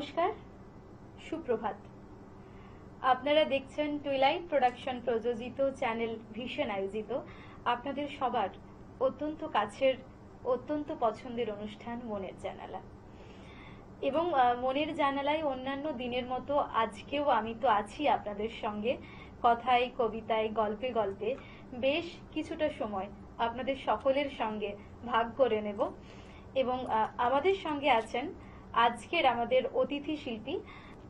নমস্কার, সুপ্রভাত। আপনারা দেখছেন টুইলাইট প্রোডাকশন প্রযোজিত চ্যানেল ভিশন আয়োজিত আপনাদের সবার অত্যন্ত কাছের, অত্যন্ত পছন্দের অনুষ্ঠান মনের জানালা। এবং মনের জানালায় অন্যান্য দিনের মতো আজকেও আমি তো আছি আপনাদের সঙ্গে, কথায়, কবিতায়, গল্পে গল্পে বেশ কিছুটা সময় আপনাদের সকলের সঙ্গে ভাগ করে নেব। এবং আমাদের সঙ্গে আছেন আজকের আমাদের অতিথি শিল্পী,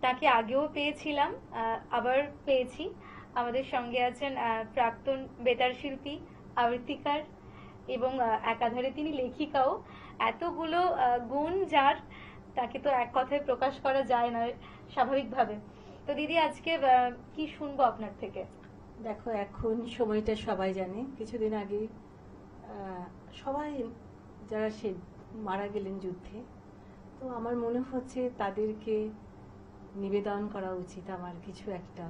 তাকে আগেও পেয়েছিলাম, আবার পেয়েছি। আমাদের সঙ্গে আছেন প্রাক্তন বেতার শিল্পী, আবৃত্তিকার এবং একাধারে তিনি লেখিকাও। এতগুলো গুণ যার, তাকে তো এক কথায় প্রকাশ করা যায় না স্বাভাবিকভাবে। তো দিদি, আজকে কি শুনবো আপনার থেকে? দেখো, এখন সময়টা সবাই জানে, কিছুদিন আগে সবাই যারা সে মারা গেলেন যুদ্ধে, তো আমার মনে হচ্ছে তাদেরকে নিবেদন করা উচিত আমার কিছু একটা।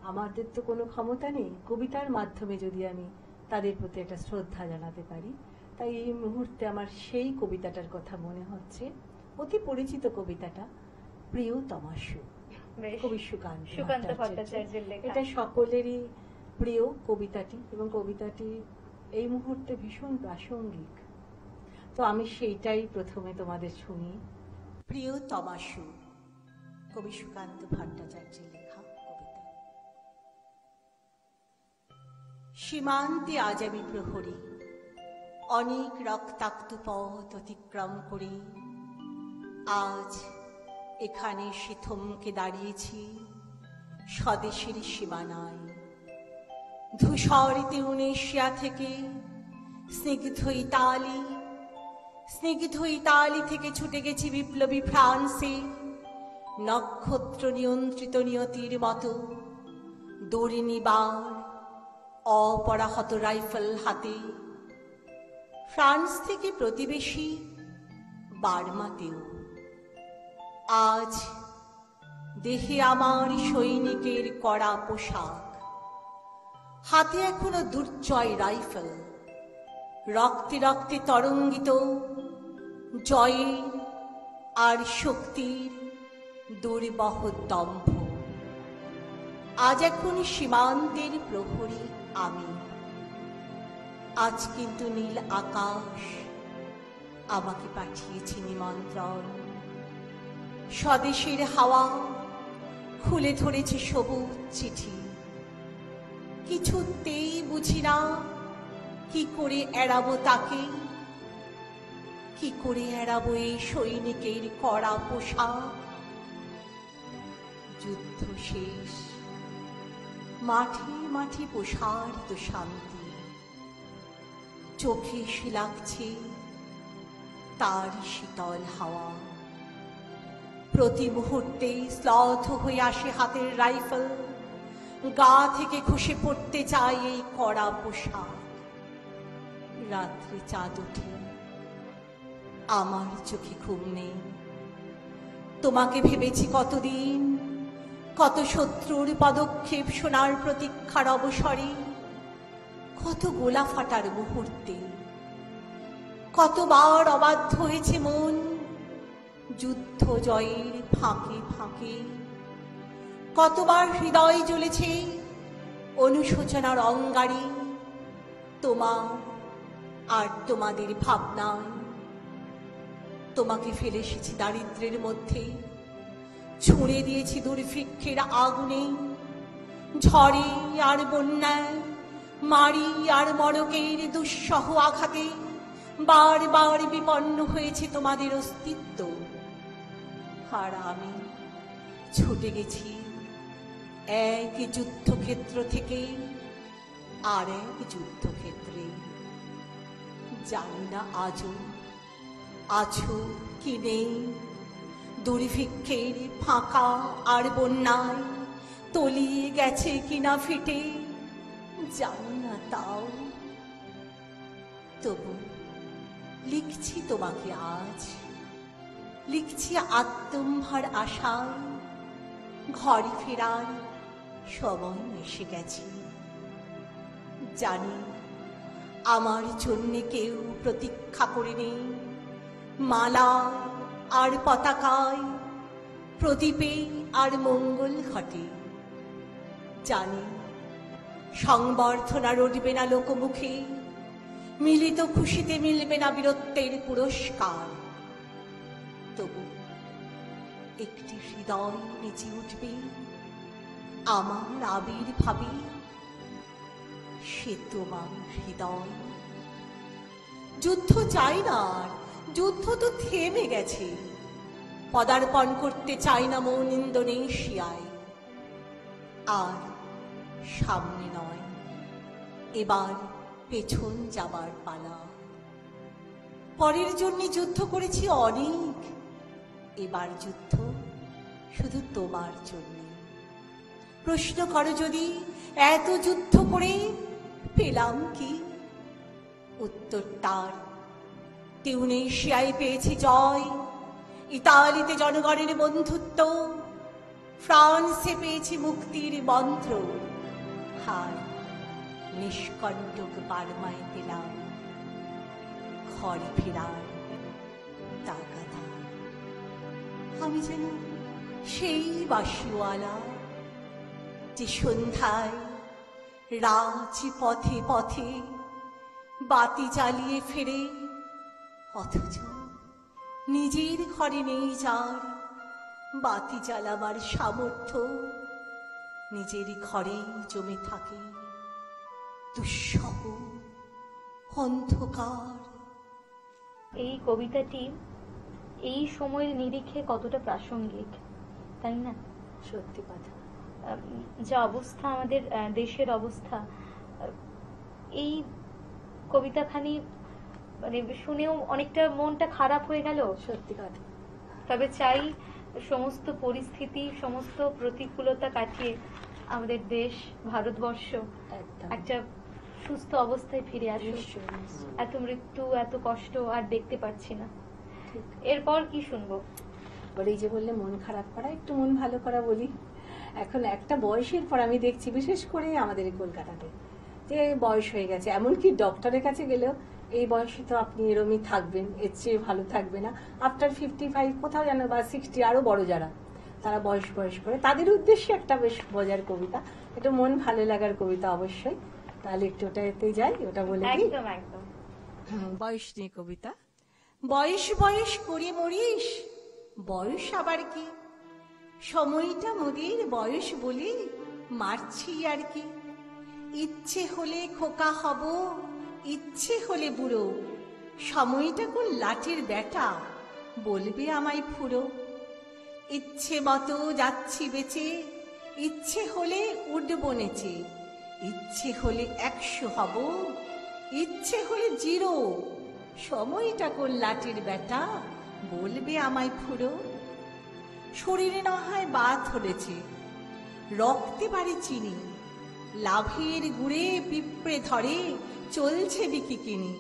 আমাদের তো কোনো ক্ষমতা নেই, কবিতার মাধ্যমে যদি আমি তাদের প্রতি একটা শ্রদ্ধা জানাতে পারি, তাই এই মুহূর্তে আমার সেই কবিতাটার কথা মনে হচ্ছে, অতি পরিচিত কবিতাটা, প্রিয়তমা সুখ, কবি সুকান্ত ভট্টাচার্যের লেখা। এটা সকলেরই প্রিয় কবিতাটি, এবং কবিতাটি এই মুহূর্তে ভীষণ প্রাসঙ্গিক। তো আমি সেইটাই প্রথমে তোমাদের শুনি। প্রিয়তমা সুখ, কবি সুকান্ত ভট্টাচার্যের লেখা কবিতা। সীমান্তে আজ আমি প্রহরী, অনেক রক্তাক্ত পথ অতিক্রম করি। আজ এখানে সে থমকে দাঁড়িয়েছি স্বদেশের সীমানায়। ধূসর তিউনেশিয়া থেকে স্নিগ্ধ ইতালি থেকে ছুটে গেছি বিপ্লবী ফ্রান্সে, নক্ষত্র নিয়ন্ত্রিত নিয়তির মতো দৌড়িনিবার অপরাহত রাইফেল হাতে। ফ্রান্স থেকে প্রতিবেশী বার্মাতেও আজ দেহে আমার সৈনিকের কড়া পোশাক, হাতে এখনো দুর্জয় রাইফেল, রক্তে রক্তে তরঙ্গিত জয়ের আর শক্তির দুর্বহ দম্ভ। আজ এখন সীমান্তের প্রহরী আমি। আজ কিন্তু নীল আকাশ আমাকে পাঠিয়েছে নিমন্ত্রণ। স্বদেশের হাওয়া খুলে ধরেছে সবুজ চিঠি। কিছুতেই বুঝি না কি করে এড়াবো তাকে, কি করে এড়াবো এই সৈনিকের কড়া পোশাক। যুদ্ধ শেষ, মাঠে মাঠে প্রসারিত শান্তি, চোখে এসে লাগছে তার শীতল হাওয়া। প্রতি মুহূর্তে শ্লথ হয়ে আসে হাতের রাইফেল, গা থেকে খসে পড়তে চায় এই কড়া পোশাক। রাত্রে চাঁদ ওঠে, আমার চোখে ঘুম নেই। তোমাকে ভেবেছি কতদিন, কত শত্রুর পদক্ষেপ শোনার প্রতীক্ষার অবসরে, কত গোলা ফাটার মুহূর্তে, কতবার অবাধ্য হয়েছে মন যুদ্ধ জয়ের ফাঁকে ফাঁকে, কতবার হৃদয় জ্বলেছে অনুশোচনার অঙ্গারে তোমার আর তোমাদের ভাবনায়। তোমাকে ফেলে এসেছি দারিদ্র্যের মধ্যে, ছুঁড়ে দিয়েছি দুর্ভিক্ষের আগুনে, ঝড়ে আর বন্যায়, মারি আর মড়কের দুঃসহ আঘাতে বারবার বিপন্ন হয়েছে তোমাদের অস্তিত্ব। আর আমি ছুটে গেছি এক যুদ্ধক্ষেত্র থেকে আর এক যুদ্ধক্ষেত্রে। জানি না আজও আছো কি নেই, দুর্ভিক্ষের ফাঁকা আর বন্যায় তলিয়ে গেছে কিনা ফিটে, জানি না তাও। তবু লিখছি তোমাকে আজ, লিখছি আত্মম্ভার আশায়। ঘরে ফেরার সময় এসে গেছে। জানি আমার জন্যে কেউ প্রতীক্ষা করে নেই মালা আর পতাকায়, প্রদীপে আর মঙ্গল ঘটে। জানি সংবর্ধনা রটবে না লোকমুখে, মিলিত খুশিতে মিলবে না বীরত্বের পুরস্কার। তবু একটি হৃদয় নেচে উঠবে আমার আবির্ভাবে, সে তোমার হৃদয়। যুদ্ধ চাই না আর, যুদ্ধ তো থেমে গেছে। পদার্পণ করতে চাই না মন ইন্দোনেশিয়ায়। আর সামনে নয়, এবার পেছন যাবার পালা। পরের জন্য যুদ্ধ করেছি অনেক, এবার যুদ্ধ শুধু তোমার জন্য। প্রশ্ন করো যদি, এত যুদ্ধ করে পেলাম কি? উত্তরটার টিউনেশিয়ায় পেয়েছি জয়, ইতালিতে জনগণের বন্ধুত্ব, ফ্রান্সে পেয়েছি মুক্তির মন্ত্র, আর নিষ্কণ্টক বার্মায় পেলাম ঘরে ফেরার তাগাদা। আমি যেন সেই বাঁশিওয়ালা যে সন্ধ্যায় রাজ পথে পথে বাতি জ্বালিয়ে ফেরে, অথচ নিজের ঘরে নেই যার বাতি জ্বালাবার সামর্থ্য। নিজের ঘরেই জমে থাকে দুঃসহ অন্ধকার। এই কবিতাটি এই সময়ের নিরিখে কতটা প্রাসঙ্গিক, তাই না? সত্যি কথা। যা অবস্থা আমাদের দেশের অবস্থা, এই কবিতাখানি মানে শুনেও অনেকটা মনটা খারাপ হয়ে গেল। সত্যি কথা। তবে চাই সমস্ত পরিস্থিতি, সমস্ত প্রতিকূলতা কাটিয়ে আমাদের দেশ ভারতবর্ষ একদম। একটা সুস্থ অবস্থায় ফিরে আসুক। নিশ্চয়ই, নিশ্চয়ই। এত মৃত্যু, এত কষ্ট আর দেখতে পাচ্ছি না। ঠিক। এরপর কি শুনবো? এবার এই যে বললে মন খারাপ করা, একটু মন ভালো করা বলি। এখন একটা বয়সের পর আমি দেখছি, বিশেষ করে আমাদের এই কলকাতাতে, যে বয়স হয়ে গেছে, এমনকি ডক্টরের কাছে গেলেও এই বয়সে তো আপনি এরমই থাকবেন, এর চেয়ে ভালো থাকবে না। আফটার 55 কোথাও যেন, বা 60, আরো বড় যারা, তারা বয়স করে তাদের উদ্দেশ্যে একটা বেশ মজার কবিতা, একটু মন ভালো লাগার কবিতা অবশ্যই। তাহলে একটু ওটাতে যাই, ওটা বলে দিই। একদম একদম। বয়স নিয়ে কবিতা। বয়স বয়স করে মরিস, বয়স আবার কি? সময়টা মোদের বয়স বলে মারছি আর কি। ইচ্ছে হলে খোকা হব, ইচ্ছে হলে বুড়ো, সময়টা কোন লাঠির ব্যাটা, বলবে আমায় ফুরো। ইচ্ছে মতো যাচ্ছি বেঁচে, ইচ্ছে হলে উঠবো নেচে, ইচ্ছে হলে 100 হব, ইচ্ছে হলে 0, সময়টা কোন লাঠির ব্যাটা, বলবে আমায় ফুরো। শরীরে না হয় বাত ধরেছে, রক্তে বাড়ি চিনি, লাভের গুড়ে পিঁপড়ে ধরে, চলছে বিকিকিনি।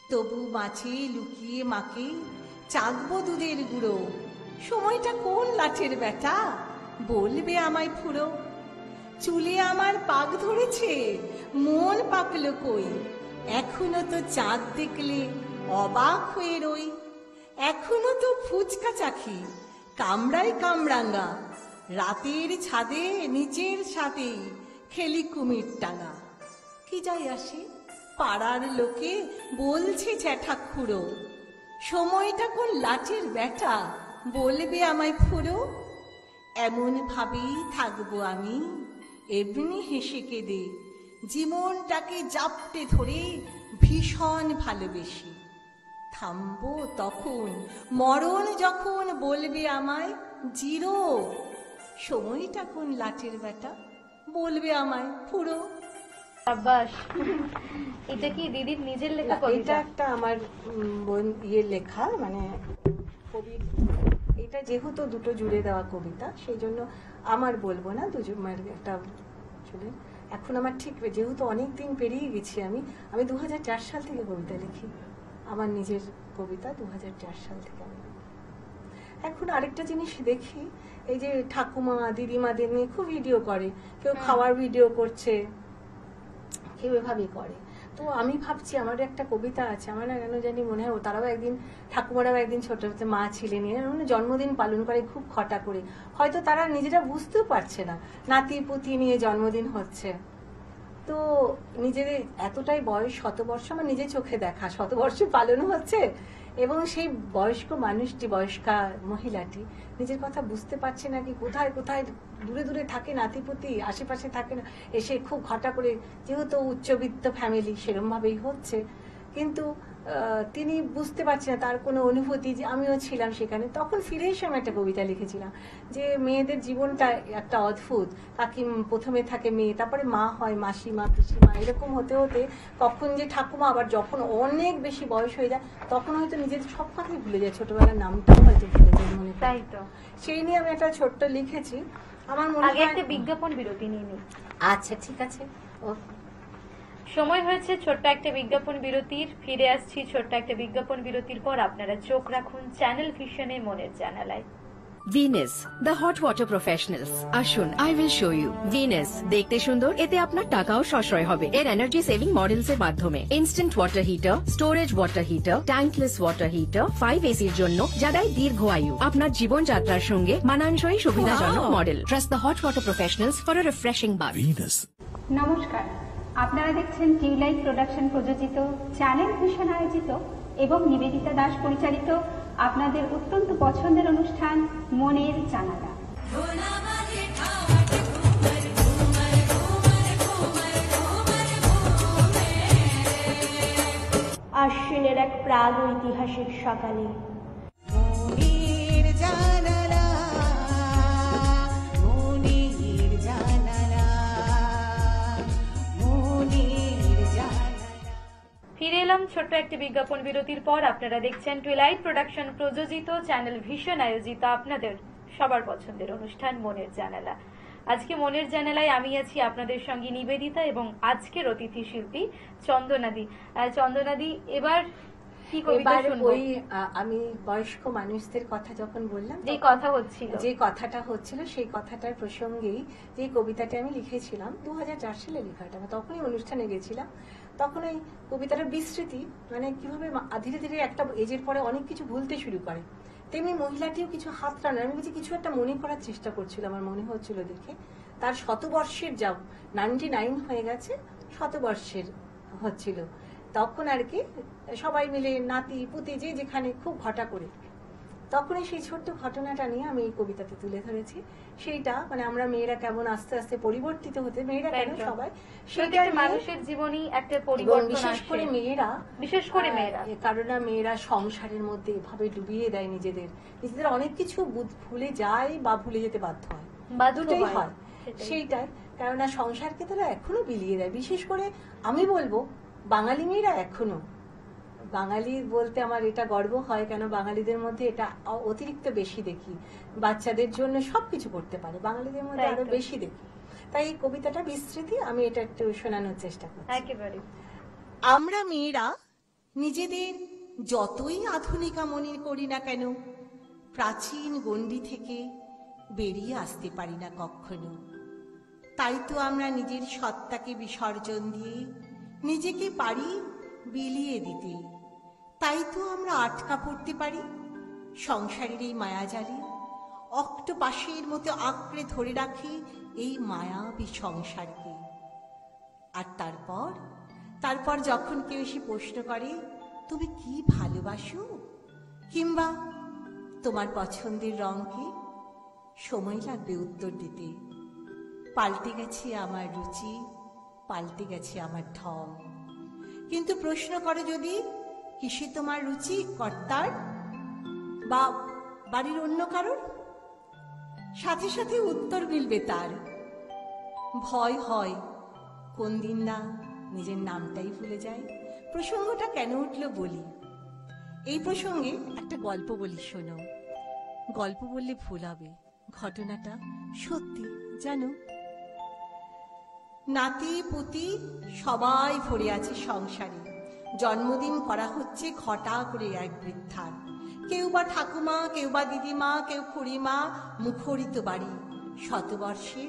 তবু মাছে লুকিয়ে মাকে চাকবো দুধের গুঁড়ো, সময়টা কোন লাঠের ব্যাটা, বলবে আমায় ফুরো। চুলে আমার পাক ধরেছে, মন পাকলো কই, এখনো তো চাঁদ দেখলে অবাক হয়ে রই। এখনো তো ফুচকা চাখি, কামড়ায় কামরাঙ্গা, রাতের ছাদে নিচের ছাদে খেলি কুমির টাঙা। কি যাই আসে, পাড়ার লোকে বলছে জ্যাঠা খুড়ো, সময়টা কোন লাঠির ব্যাটা, বলবে আমায় ফুরো। এমন ভাবেই থাকবো আমি, এমনি হেসে কেঁদে, জীবনটাকে জাপটে ধরে ভীষণ ভালোবেসে। থামবো তখন, মরণ যখন বলবে আমায় 0, সময়টা কোন লাঠির ব্যাটা, বলবে আমায় ফুরো। সাবাস। এটা কি দিদির নিজের লেখা এটা কবিতা? একটা আমার বোন লেখা, মানে কবির। এটা যেহেতু দুটো জুড়ে দেওয়া কবিতা, সেই জন্য আমার বলবো না, একটা চলে। এখন আমার ঠিক, যেহেতু অনেক দিন পেরিয়ে গেছি, আমি 2004 সাল থেকে কবিতা লিখি, আমার নিজের কবিতা 2004 সাল থেকে আমি। এখন আরেকটা জিনিস দেখি, এই যে ঠাকুমা দিদিমাদের নিয়ে খুব ভিডিও করে, কেউ খাওয়ার ভিডিও করছে, কেউ এভাবেই করে। তো আমি ভাবছি আমার একটা কবিতা আছে, আমার না কেন জানি মনে হয় তারাও একদিন, ঠাকুমারাও একদিন ছোট ছোট মা ছিলেন, মানে জন্মদিন পালন করে খুব খটা করে, হয়তো তারা নিজেরা বুঝতেও পারছে না নাতি পুতি নিয়ে জন্মদিন হচ্ছে। তো নিজেদের এতটাই বয়স, শতবর্ষ আমার নিজের চোখে দেখা, শতবর্ষ পালনও হচ্ছে, এবং সেই বয়স্ক মানুষটি, বয়স্কা মহিলাটি নিজের কথা বুঝতে পারছে না কি কোথায় কোথায় দূরে দূরে থাকে নাতিপুতি, আশেপাশে থাকে না, এসে খুব ঘটা করে, যেহেতু উচ্চবিত্ত ফ্যামিলি সেরকম ভাবেই হচ্ছে, কিন্তু তিনি বুঝতে পারছেন না তার কোনো অনুভূতি, যে আমিও ছিলাম সেখানে। তখন ফিরে এসে আমি একটা কবিতা লিখেছিলাম যে মেয়েদের জীবনটা একটা অদ্ভুত, কাকি প্রথমে থাকে মেয়ে, তারপরে মা হয়, মাসিমা, পিসিমা, এরকম হতে হতে কখন যে ঠাকুমা, আবার যখন অনেক বেশি বয়স হয়ে যায় তখন হয়তো নিজেদের সব কথাই ভুলে যায়, ছোটবেলার নামটাও হয়তো ভুলে যায় মনে হয়। তাই তো, সেই নিয়ে আমি একটা ছোট্ট লিখেছি। আমার মনে আগে হয় একটা বিজ্ঞাপন বিরতি নিয়ে নিই। আচ্ছা ঠিক আছে, ও সময় হয়েছে ছোট্ট একটা বিজ্ঞাপন বিরতির। ফিরে আসছি ছোট্ট একটা বিজ্ঞাপন বিরতির পর। আপনারা চোখ রাখুন চ্যানেল ভিশনে, মনের জানালায়। Venus the hot water professionals. আসুন, I will show you. Venus দেখতে সুন্দর, এতে আপনার টাকাও সাশ্রয় হবে। এর এনার্জি সেভিং মডেলস এর মাধ্যমে instant water heater, storage water heater, tankless water heater, 5 এসির জন্য, যা দেয় দীর্ঘায়ু। আপনার জীবনযাত্রার সঙ্গে মানানসই সুবিধাজনক model. Trust the hot water professionals for a refreshing bath. নমস্কার, আপনারা দেখছেন টিউলাইট প্রোডাকশন প্রযোজিত, চ্যানেল ভিশন আয়োজিত এবং নিবেদিতা দাস পরিচালিত আপনাদের অত্যন্ত পছন্দের অনুষ্ঠান মনের জানালা। আশ্বিনের এক প্রাগ ঐতিহাসিক সকালে মনের জানালা, মনের জানালা, মনের জানালা। ফিরে এলাম ছোট্ট একটি বিজ্ঞাপন বিরতির পর। আপনারা দেখছেন টুইলাইট প্রোডাকশন প্রযোজিত, চ্যানেল ভিশন আয়োজিত আপনাদের সবার পছন্দের অনুষ্ঠান মনের জানালা। আজকে মনের জানালায় আমি আছি আপনাদের সঙ্গে নিবেদিতা এবং আজকের অতিথি শিল্পী চন্দনাদি। চন্দনাদি, এবার কি কবিতা এবার শুনবো? ওই আমি বয়স্ক মানুষদের কথা যখন বললাম, যে কথা হচ্ছিল, যে কথাটা হচ্ছিল, সেই কথাটার প্রসঙ্গেই যে কবিতাটি আমি লিখেছিলাম 2004 সালে লেখা, এটা তখনই অনুষ্ঠানে গেছিলাম। তখন এই কবিতাটার বিস্মৃতি, মানে কিভাবে ধীরে ধীরে একটা এজের পরে অনেক কিছু ভুলতে শুরু করে, তেমনি মহিলাটিও কিছু হাত টানে। আমি কিছু একটা মনে করার চেষ্টা করছিল, আমার মনে হচ্ছিল দেখে, তার শতবর্ষের যা 99 হয়ে গেছে, শতবর্ষের হচ্ছিল তখন আর কি, সবাই মিলে নাতি পুতি যে যেখানে খুব ঘটা করে, তখনই সেই ছোট্ট ঘটনাটা নিয়ে আমি এই কবিতাতে তুলে ধরেছি। সেইটা মানে আমরা মেয়েরা কেমন আস্তে আস্তে পরিবর্তিত হতে, মেয়েরা কেন সবাই, সেটা মানুষের জীবনই একটা এবং পরিবর্তন বিশেষ আসে। করে মেয়েরা, বিশেষ করে মেয়েরা, কারণ মেয়েরা সংসারের মধ্যে এভাবে ডুবিয়ে দেয় নিজেদের, নিজেদের অনেক কিছু ভুলে যায় বা ভুলে যেতে বাধ্য হয়, দুটোই হয়। সেইটাই, কেননা সংসারকে তারা এখনো বিলিয়ে দেয়। বিশেষ করে আমি বলবো বাঙালি মেয়েরা এখনো, বাঙালি বলতে আমার এটা গর্ব হয়, কেন বাঙালিদের মধ্যে এটা অতিরিক্ত বেশি দেখি, বাচ্চাদের জন্য সবকিছু করতে পারে, বাঙালিদের মধ্যে আরো বেশি দেখি। তাই এই কবিতাটা বিস্মৃতি, আমি এটা একটু শোনানোর চেষ্টা করছি। একেবারে। আমরা মেয়েরা নিজেদের যতই আধুনিকা মনে করি না কেন, প্রাচীন গণ্ডি থেকে বেরিয়ে আসতে পারি না কখনো। তাই তো আমরা নিজের সত্তাকে বিসর্জন দিয়ে নিজেকে পারি বিলিয়ে দিতে। তাই তো আমরা আটকা পড়তে পারি সংসারের এই মায়াজালে, অক্টোপাসের মতো আঁকড়ে ধরে রাখি এই মায়াবী সংসারকে। আর তারপর যখন কেউ এসে প্রশ্ন করে তুমি কি ভালোবাসো, কিংবা তোমার পছন্দের রং কি, সময় লাগবে উত্তর দিতে। পাল্টে গেছে আমার রুচি, পাল্টে গেছে আমার ঢং। কিন্তু প্রশ্ন করে যদি কিসে তোমার রুচি, কর্তার বা বাড়ির অন্য কারোর, সাথে সাথে উত্তর মিলবে তার। ভয় হয় কোন দিন না নিজের নামটাই ভুলে যায়। প্রসঙ্গটা কেন উঠলো বলি, এই প্রসঙ্গে একটা গল্প বলি, শোনো। গল্প বললে ভুল হবে, ঘটনাটা সত্যি জানো। নাতি পুতি সবাই ভরে আছে সংসারে, জন্মদিন করা হচ্ছে ঘটা করে এক বৃদ্ধার। কেউ বা ঠাকুমা, কেউ বা দিদিমা, কেউ খুড়িমা, মুখরিত বাড়ি, শতবর্ষে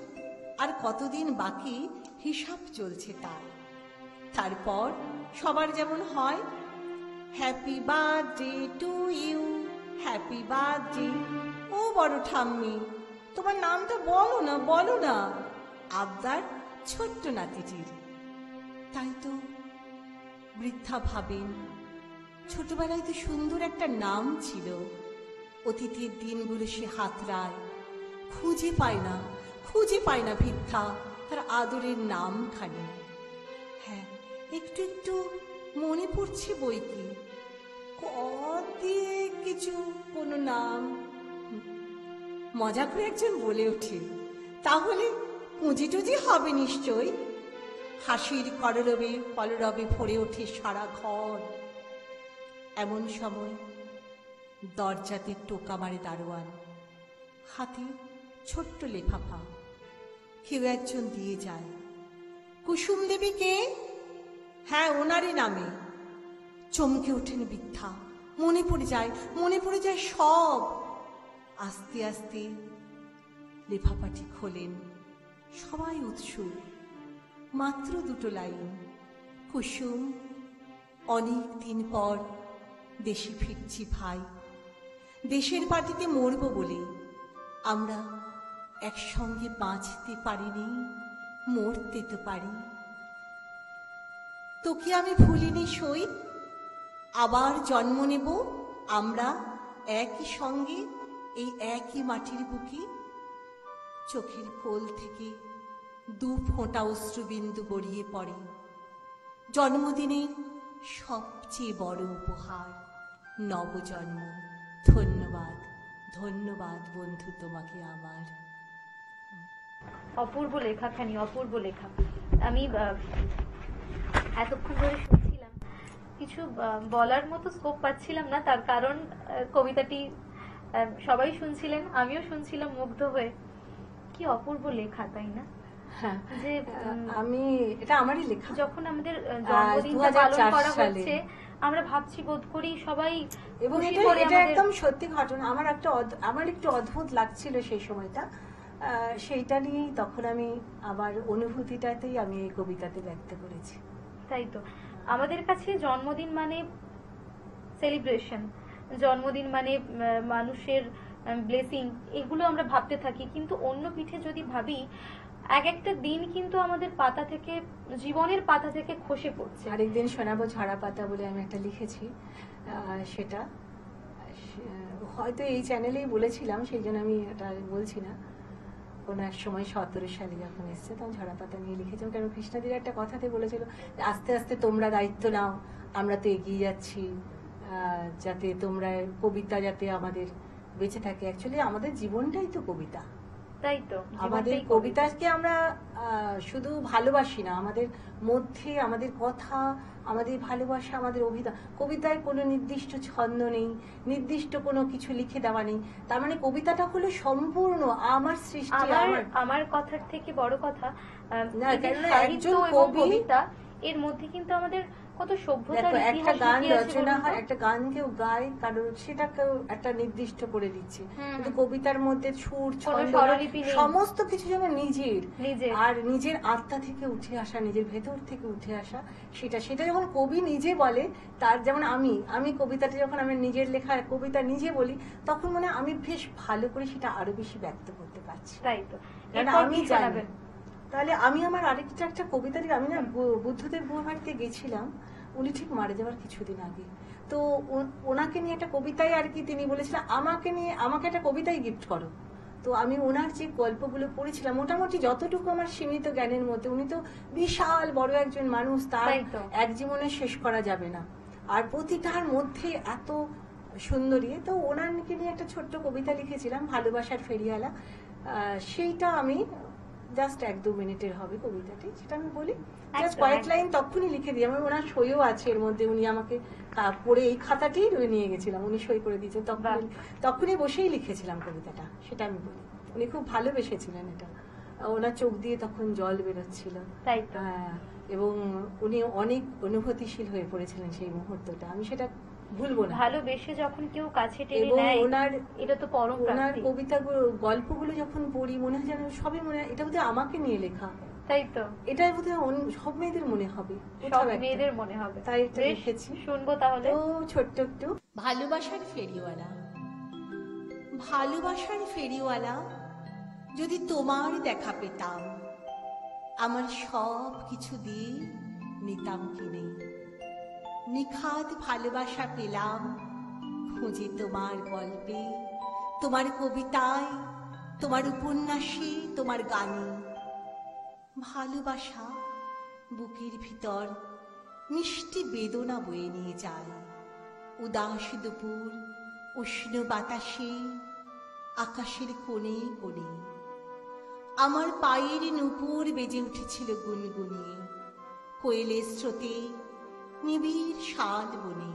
আর কতদিন বাকি হিসাব চলছে তার। তারপর সবার যেমন হয়, happy birthday to you, happy birthday. ও বড় ঠাম্মি, তোমার নামটা বলো না, বলো না। আবদার ছোট্ট নাতিটির। তাই তো বৃদ্ধা ভাবেন, ছোটবেলায় তো সুন্দর একটা নাম ছিল, অতীতের দিনগুলো সে হাতড়ায়, খুঁজে পায় না, খুঁজে পায় না বৃদ্ধা তার আদরের নামখানি। হ্যাঁ, একটু একটু মনে পড়ছে বই কি, ক দিয়ে কিছু কোনো নাম। মজা করে একজন বলে ওঠে, তাহলে পুঁজি টুজি হবে নিশ্চয়। হাসির কলরবে ভরে ওঠে সারা ঘর। এমন সময় দরজাতে টোকা মারে দারোয়ান, হাতে ছোট্ট লেফাফা। কেউ একজন দিয়ে যায়। কুসুম দেবী কে? হ্যাঁ, ওনারই নামে। চমকে ওঠেন বৃদ্ধা, মনে পড়ে যায় সব। আস্তে আস্তে লেফাফাটি খোলেন, সবাই উৎসুক। মাত্র দুটো লাইন, কুসুম, অনেক দিন পর দেশে ফিরছি ভাই, দেশের মাটিতে মরব বলে আমরা একসঙ্গে বাঁচতে পারিনি, মরতে তো পারি। তোকে আমি ভুলিনি সই, আবার জন্ম নেব আমরা একই সঙ্গে এই একই মাটির বুকে। চোখের কোল থেকে দু ফোঁটা অশ্রুবিন্দু গড়িয়ে পড়ে। জন্মদিনের সবচেয়ে বড় উপহার, নবজন্ম। ধন্যবাদ, ধন্যবাদ বন্ধু তোমাকে আমার। অপূর্ব লেখাখানি, অপূর্ব লেখা। আমি এতক্ষণ ধরে শুনছিলাম, কিছু বলার মতো স্কোপ পাচ্ছিলাম না, তার কারণ কবিতাটি সবাই শুনছিলেন, আমিও শুনছিলাম মুগ্ধ হয়ে। কি অপূর্ব লেখা, তাই না? হ্যাঁ, যে আমি এটা আমারই লেখা। যখন আমাদের জন্মদিনটা পালন করা হচ্ছে, আমরা ভাবছি বোধ করি সবাই, এবং এটা একদম সত্যি ঘটনা। আমার একটু অদ্ভুত লাগছিল সেই সময়টা, সেইটা নিয়েই তখন আমি আমার অনুভূতিটাতেই আমি এই কবিতাতে ব্যক্ত করেছি। তাই তো, আমাদের কাছে জন্মদিন মানে সেলিব্রেশন, জন্মদিন মানে মানুষের ব্লেসিং, এগুলো আমরা ভাবতে থাকি। কিন্তু অন্য পিঠে যদি ভাবি, এক একটা দিন কিন্তু আমাদের পাতা থেকে, জীবনের পাতা থেকে খসে পড়ছে। আরেকদিন শোনাবো ঝরা পাতা বলে আমি একটা লিখেছি, সেটা হয়তো এই চ্যানেলেই বলেছিলাম, সেই জন্য আমি এটা বলছি না। কোনো এক সময় 17 সালে যখন এসছে, তখন ঝরা পাতা নিয়ে লিখেছিলাম। কারণ কৃষ্ণাদির একটা কথাতে বলেছিল, আস্তে আস্তে তোমরা দায়িত্ব নাও, আমরা তো এগিয়ে যাচ্ছি, যাতে তোমরা কবিতা যাতে আমাদের বেঁচে থাকে। অ্যাকচুয়ালি আমাদের জীবনটাই তো কবিতা। তাই তো, আমাদের কবিতাকে আমরা শুধু ভালোবাসি না, আমাদের মধ্যে আমাদের কথা, আমাদের ভালোবাসা, আমাদের অভিধান। কবিতায় কোনো নির্দিষ্ট ছন্দ নেই, নির্দিষ্ট কোনো কিছু লিখে দেওয়া নেই। তার মানে কবিতাটা হলো সম্পূর্ণ আমার সৃষ্টি। আমার কথার থেকে বড় কথা, একজন কবিতা, এর মধ্যে কিন্তু আমাদের কত সভ্যতা, একটা গান রচনা হয়, একটা গান কেউ গায়, কারণ সেটা কেউ একটা নির্দিষ্ট করে দিচ্ছে। কিন্তু কবিতার মধ্যে সুর, ছন্দ, সমস্ত কিছু যেমন নিজের, আর নিজের আত্মা থেকে উঠে আসা, নিজের ভেতর থেকে উঠে আসা, সেটা যখন কবি নিজে বলে, তার যেমন আমি কবিতাটা যখন আমি নিজের লেখা কবিতা নিজে বলি, তখন মানে আমি বেশ ভালো করে সেটা আরো বেশি ব্যক্ত করতে পারছি। তাই তো, আমি জানাবেন। তাহলে আমি আমার একটা কবিতা দিই। আমি না বুদ্ধদেব গুহাবাড়িতে গেছিলাম, উনি ঠিক মারা যাওয়ার কিছুদিন আগে। তো ওনাকে নিয়ে একটা কবিতায় আর কি তিনি বলেছিলেন, আমাকে একটা কবিতাই গিফট করো। তো আমি ওনার যে গল্পগুলো পড়েছিলাম, মোটামুটি যতটুকু আমার সীমিত জ্ঞানের মধ্যে, উনি তো বিশাল বড় একজন মানুষ, তার এক জীবনে শেষ করা যাবে না, আর প্রতিটার মধ্যে এত সুন্দরী। তো ওনাকে নিয়ে একটা ছোট্ট কবিতা লিখেছিলাম, ভালোবাসার ফেরিওয়ালা। সেইটা আমি জাস্ট 1-2 মিনিটের হবে কবিতাটি, সেটা আমি বলি। জাস্ট কয়েক লাইন তখনই লিখে দিই। আমার ওনার সইও আছে এর মধ্যে, উনি আমাকে পড়ে এই খাতাটি নিয়ে গেছিলাম, উনি সই করে দিয়েছেন, তখনই বসেই লিখেছিলাম কবিতাটা, সেটা আমি বলি। উনি খুব ভালোবেসেছিলেন এটা, ওনার চোখ দিয়ে তখন জল বেরোচ্ছিল, এবং উনি অনেক অনুভূতিশীল হয়ে পড়েছিলেন সেই মুহূর্তটা, আমি সেটা ভুলবো না। ভালোবেসে যখন কেউ কাছে টেনে নেয়, এটা তো পরম প্রাপ্তি। ওনার কবিতাগুলো, গল্পগুলো যখন পড়ি, মনে হয় যেন সবই মনে হয় এটা বোধহয় আমাকে নিয়ে লেখা। তাই তো, এটাই বোধহয় সব মেয়েদের মনে হবে, সব কোথাও একটা। মেয়েদের মনে হবে। তাই এটা বেশ, লিখেছি। শুনবো তাহলে। তো ছোট্ট একটু ভালোবাসার ফেরিওয়ালা। ভালোবাসার ফেরিওয়ালা, যদি তোমার দেখা পেতাম, আমার সব কিছু দিয়ে নিতাম কিনে। নিখাদ ভালোবাসা পেলাম খুঁজে তোমার গল্পে, তোমার কবিতায়, তোমার উপন্যাসে, তোমার গানে। ভালোবাসা বুকের ভিতর মিষ্টি বেদনা বয়ে নিয়ে যায়। উদাস দুপুর, উষ্ণ বাতাসে, আকাশের কোণে কোণে আমার পায়ের নূপুর বেজে উঠেছিল গুনগুনিয়ে। কোয়েলের স্রোতে, নিবিড় শাল বনে।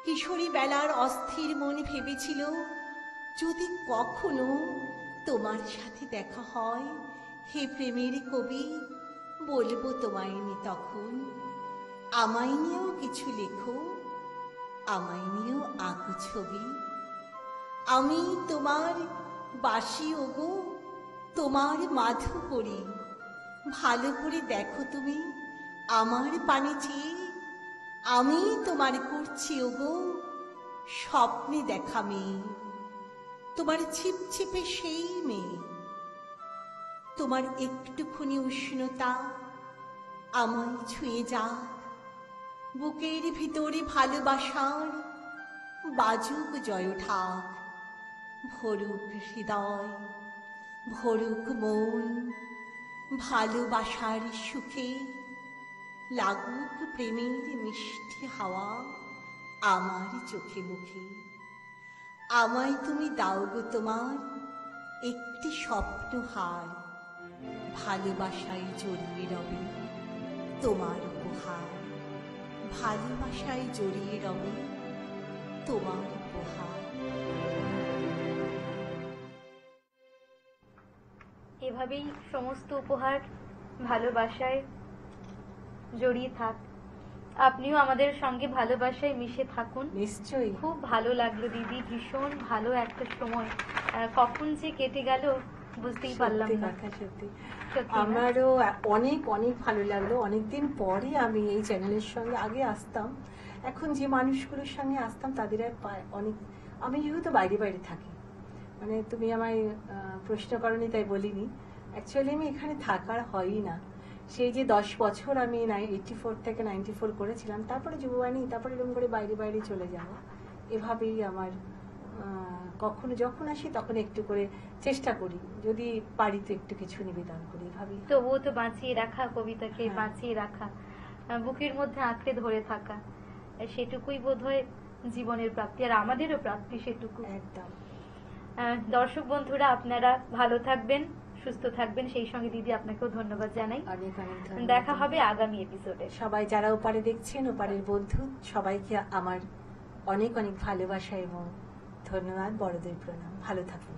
কিশোরী বেলার অস্থির মন ভেবেছিল, যদি কখনো তোমার সাথে দেখা হয়, হে প্রেমের কবি, বলবো তোমায় নি তখন, আমায় নিয়েও কিছু লেখো, আমায় নিয়েও আঁকো ছবি। আমি তোমার বাসি ওগো, তোমার মাধু করি, ভালো করে দেখো তুমি আমার পানে চেয়ে। আমি তোমার করছি ওগো স্বপ্নে দেখা মেয়ে, তোমার ছিপছিপে সেই মেয়ে। তোমার একটুখানি উষ্ণতা আমায় ছুঁয়ে যাক, বুকের ভিতরে ভালোবাসার বাজুক জয়ঠাক। ভরুক হৃদয়, ভরুক মন, ভালোবাসার সুখে লাগুক প্রেমের মিষ্টি হাওয়া আমার চোখে মুখে। আমায় তুমি দাও গো তোমার একটি স্বপ্নহার, ভালোবাসায় জড়িয়ে রবে তোমার উপহার। ভালোবাসায় জড়িয়ে রবে তোমার উপহার। এভাবেই সমস্ত উপহার ভালোবাসায় জড়িয়ে থাক। আপনিও আমাদের সঙ্গে ভালোবাসায় মিশে থাকুন। নিশ্চয়ই। খুব ভালো লাগলো দিদি, ভীষণ ভালো একটা সময়। কখন যে কেটে গেল বুঝতেই পারলাম সত্যি না। কথা, সত্যি সত্যি না? আমারও অনেক অনেক ভালো লাগলো। অনেকদিন পরে আমি এই চ্যানেলের সঙ্গে, আগে আসতাম, এখন যে মানুষগুলোর সঙ্গে আসতাম তাদের আর অনেক, আমি যেহেতু বাইরে বাইরে থাকি, মানে তুমি আমায় প্রশ্ন করনি তাই বলিনি, অ্যাকচুয়ালি আমি এখানে থাকার হয়ই না। সেই যে 10 বছর আমি 84 থেকে 94 করেছিলাম, তারপরে যুববাণী, তারপরে এরকম করে বাইরে বাইরে চলে যাওয়া, এভাবেই আমার কখনো যখন আসি তখন একটু করে চেষ্টা করি, যদি পারি তো একটু কিছু নিবেদন করি, এভাবেই। তবুও তো বাঁচিয়ে রাখা, কবিতাকে হ্যাঁ। বাঁচিয়ে রাখা, বুকের মধ্যে আঁকড়ে ধরে থাকা, সেটুকুই বোধহয় জীবনের প্রাপ্তি, আর আমাদেরও প্রাপ্তি সেটুকু। একদম। দর্শক বন্ধুরা, আপনারা ভালো থাকবেন, সুস্থ থাকবেন, সেই সঙ্গে দিদি আপনাকেও ধন্যবাদ জানাই। অনেক অনেক ধন্যবাদ। দেখা হবে আগামী এপিসোডে। সবাই যারা ওপারে দেখছেন, ওপারের বন্ধু সবাইকে আমার অনেক অনেক ভালোবাসা এবং ধন্যবাদ, বড়দের প্রণাম। ভালো থাকুন।